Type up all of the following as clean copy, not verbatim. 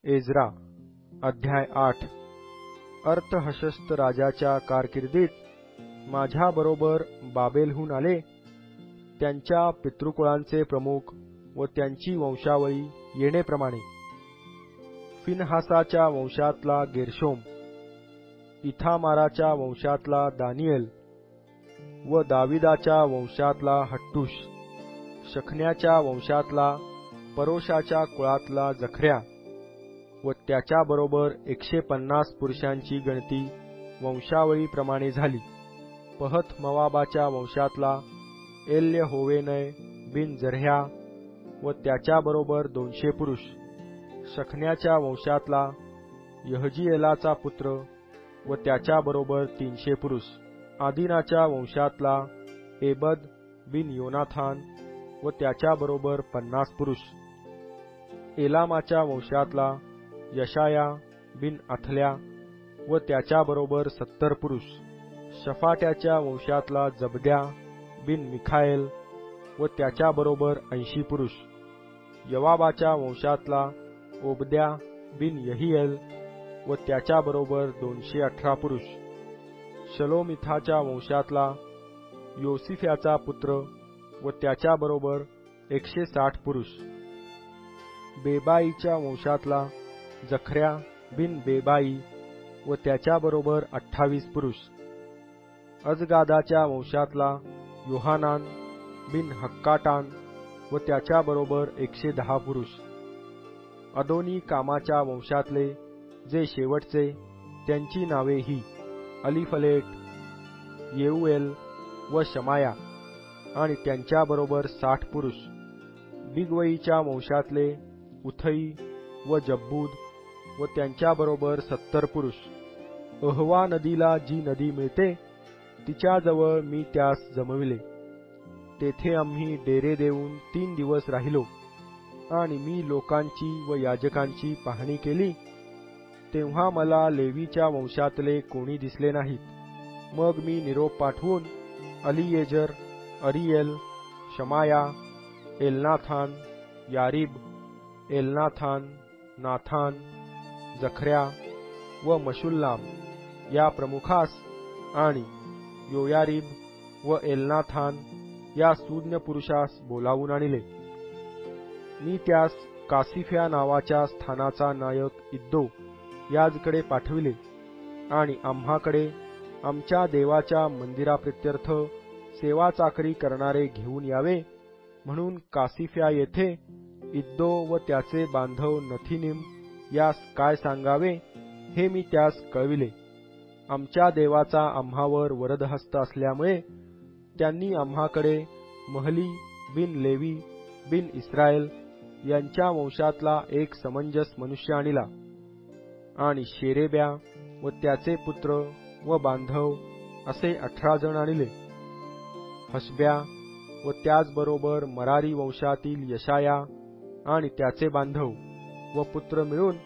Ezra अध्याय 8 अर्थहशस्त राजाच्या कारकिर्दीत माझ्याबरोबर बाबेलहून आले त्यांच्या पितृकुळांचे प्रमुख व त्यांची वंशावळी येणेप्रमाणे फिनहासाच्या वंशातला गेर्शोम, इथामाराच्या वंशातला दानिएल व दाविदाच्या वंशातला हट्टूश, शखन्याच्या वंशातला परोशाच्या कुळातला जखर्या व त्याच्याबरोबर 150 पुरुषांची गणती वंशावळीप्रमाणे झाली. पहत मवाबाच्या वंशातला एल्यहोवेनय बिन जऱ्ह्या व त्याच्याबरोबर 200 पुरुष, शखन्याच्या वंशातला यहजीएलाचा पुत्र व त्याच्याबरोबर 300 पुरुष, आदिनाच्या वंशातला एबद बिन योनाथान व त्याच्याबरोबर 50 पुरुष, एलामाच्या वंशातला यशाया बिन अथल्या व त्याच्याबरोबर 70 पुरुष, शफाट्याच्या वंशातला जबद्या बिन मिखाएल व त्याच्याबरोबर 80 पुरुष, यवाबाच्या वंशातला ओबद्या बिन यहिएल व त्याच्याबरोबर 218 पुरुष, शलोमिथाच्या वंशातला योसिफ्याचा पुत्र व त्याच्याबरोबर 160 पुरुष, बेबाईच्या वंशातला जखर्या बिन बेबाई व त्याच्याबरोबर 28 पुरुष, अजगादाच्या वंशातला योहानान बिन हक्काटान व त्याच्याबरोबर 110 पुरुष, अदोनी कामाच्या वंशातले जे शेवटचे त्यांची नावे ही अलीफलेट, येऊएल व शमाया आणि त्यांच्याबरोबर 60 पुरुष, बिगवईच्या वंशातले उथई व जब्बूद व त्यांच्याबरोबर 70 पुरुष. अहवा नदीला जी नदी मिळते तिच्याजवळ मी त्यास जमविले. तेथे आम्ही डेरे देऊन 3 दिवस राहिलो आणि मी लोकांची व याजकांची पाहणी केली तेव्हा मला लेवीच्या वंशातले कोणी दिसले नाहीत. मग मी निरोप पाठवून अलीयेजर, अरिएल, शमाया, एलनाथान, यारीब, एलनाथान, नाथान, जखर्या व मशुल्लाम या प्रमुखास आणि योयारीब व एलनाथान या सुज्ञ पुरुषास बोलावून आणले. मी त्यास कासिफ्या नावाच्या स्थानाचा नायक इद्दो याजकडे पाठविले आणि आम्हाकडे आमच्या देवाच्या मंदिराप्रित्यर्थ सेवा चाकरी करणारे घेऊन यावे म्हणून कासिफ्या येथे इद्दो व त्याचे बांधव नथिनिम यास काय सांगावे हे मी त्यास कळविले. आमच्या देवाचा आम्हावर वरदहस्त असल्यामुळे त्यांनी आम्हाकडे महली बिन लेवी बिन इस्राएल यांच्या वंशातला एक समंजस मनुष्य आणला आणि शेरेब्या व त्याचे पुत्र व बांधव असे 18 जण आणले. हशब्या व त्याचबरोबर मरारी वंशातील यशाया आणि त्याचे बांधव व पुत्र मिळून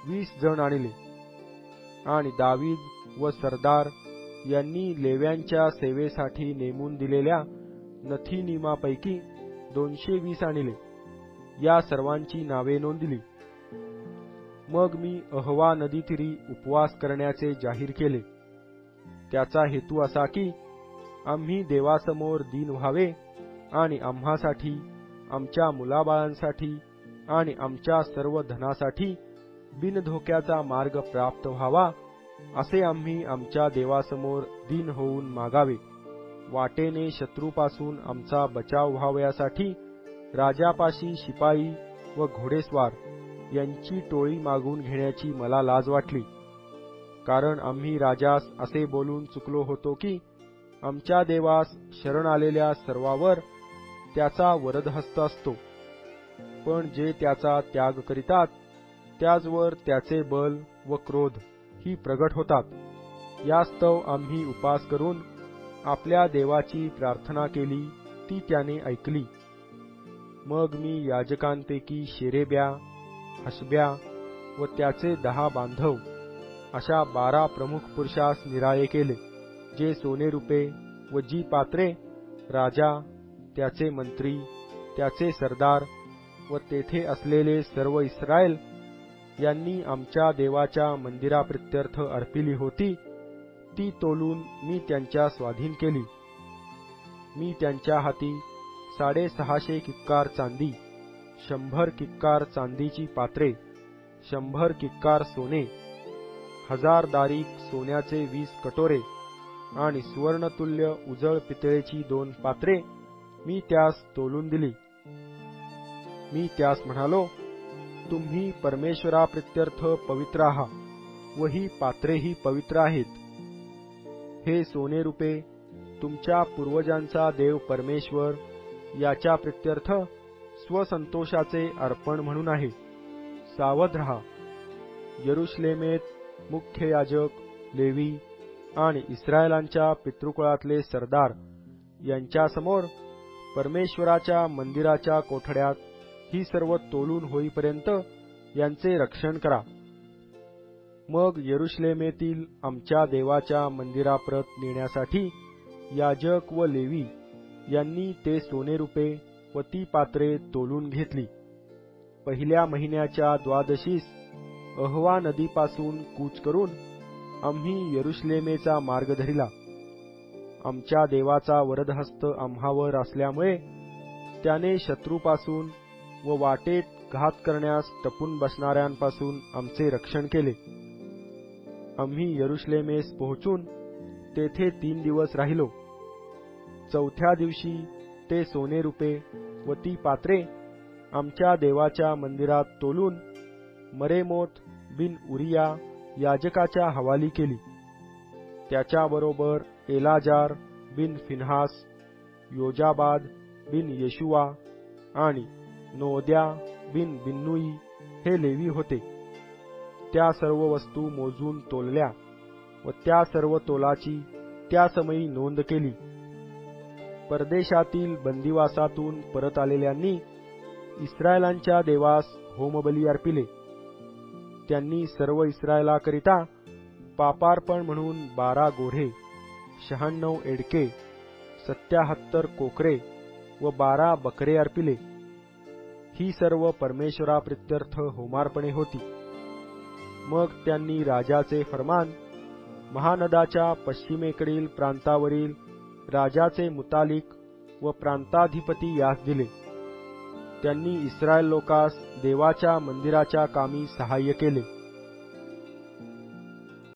20 जण आणले. आणि दावीद व सरदार यांनी लेव्यांच्या सेवेसाठी नेमून दिलेल्या नथिनिमापैकी 220 आणले. या सर्वांची नावे नोंदली. मग मी अहवा नदीतीरी उपवास करण्याचे जाहीर केले. त्याचा हेतू असा की आम्ही देवासमोर दीन व्हावे आणि आम्हासाठी, आमच्या मुलाबाळांसाठी आणि आमच्या सर्व धनासाठी बिनधोक्याचा मार्ग प्राप्त व्हावा असे आम्ही आमच्या देवासमोर दीन होऊन मागावे. वाटेने शत्रूपासून आमचा बचाव व्हावयासाठी राजापाशी शिपाई व घोडेस्वार यांची टोळी मागून घेण्याची मला लाज वाटली. कारण आम्ही राजास असे बोलून चुकलो होतो की आमच्या देवास शरण आलेल्या सर्वावर त्याचा वरदहस्त असतो, पण जे त्याचा त्याग करीतात त्याचवर त्याचे बल व क्रोध ही प्रगट होतात. यास्तव आम्ही उपास करून आपल्या देवाची प्रार्थना केली ती त्याने ऐकली. मग मी याजकांपैकी शेरेब्या, हशब्या व त्याचे 10 बांधव अशा 12 प्रमुख पुरुषास निराळे केले, जे सोने रुपे व जी पात्रे राजा, त्याचे मंत्री, त्याचे सरदार व तेथे असलेले सर्व इस्राएल यांनी आमच्या देवाच्या मंदिराप्रित्यर्थ अर्पिली होती, ती तोलून मी त्यांच्या स्वाधीन केली. मी त्यांच्या हाती 650 किक्कार चांदी, 100 किक्कार चांदीची पात्रे, 100 किक्कार सोने, 1000 दारीक सोन्याचे 20 कटोरे आणि सुवर्णतुल्य उजळ पितळेची 2 पात्रे मी त्यास तोलून दिली. मी त्यास म्हणालो, तुम्ही परमेश्वराप्रित्यर्थ पवित्र आहात व ही पात्रेही पवित्र आहेत. हे सोने रूपे तुमच्या पूर्वजांचा देव परमेश्वर याच्या प्रित्यर्थ स्वसंतोषाचे अर्पण म्हणून आहे. सावध रहा. यरुशलेमेत मुख्य याजक, लेवी आणि इस्रायलांच्या पितृकुळातले सरदार यांच्यासमोर परमेश्वराच्या मंदिराच्या कोठड्यात ही सर्व तोलून होईपर्यंत यांचे रक्षण करा. मग यरुशलेमेतील आमच्या देवाच्या मंदिराप्रत नेण्यासाठी याजक व लेवी यांनी ते सोने रूपे व ती पात्रे तोलून घेतली. पहिल्या महिन्याच्या द्वादशीस अहवा नदीपासून कूच करून आम्ही यरुशलेमेचा मार्ग धरिला. आमच्या देवाचा वरदहस्त आम्हावर असल्यामुळे त्याने शत्रूपासून व वाटेत घात करण्यास टपून बसणाऱ्यांपासून आमचे रक्षण केले. आम्ही यरुशलेमेस पोहोचून तेथे 3 दिवस राहिलो. चौथ्या दिवशी ते सोने रूपे व ती पात्रे आमच्या देवाच्या मंदिरात तोलून मरेमोत बिन उरिया याजकाच्या हवाली केली. त्याच्याबरोबर एलाजार बिन फिन्हास, योजाबाद बिन येशुवा आणि नोद्या बिन बिन्नुई हे लेवी होते. त्या सर्व वस्तू मोजून तोलल्या व त्या सर्व तोलाची त्या समयी नोंद केली. परदेशातील बंदिवासातून परत आलेल्यांनी इस्रायलांच्या देवास होमबली अर्पिले. त्यांनी सर्व इस्रायलाकरिता पापार्पण म्हणून 12 गोढे, 96 एडके, 77 कोकरे व 12 बकरे अर्पिले. ही सर्व परमेश्वराप्रित्यर्थ होमार्पणे होती. मग त्यांनी राजाचे फर्मान महानदाच्या पश्चिमेकडील प्रांतावरील राजाचे मुतालिक व प्रांताधिपती यास दिले. त्यांनी इस्रायल लोकास देवाच्या मंदिराच्या कामी सहाय्य केले.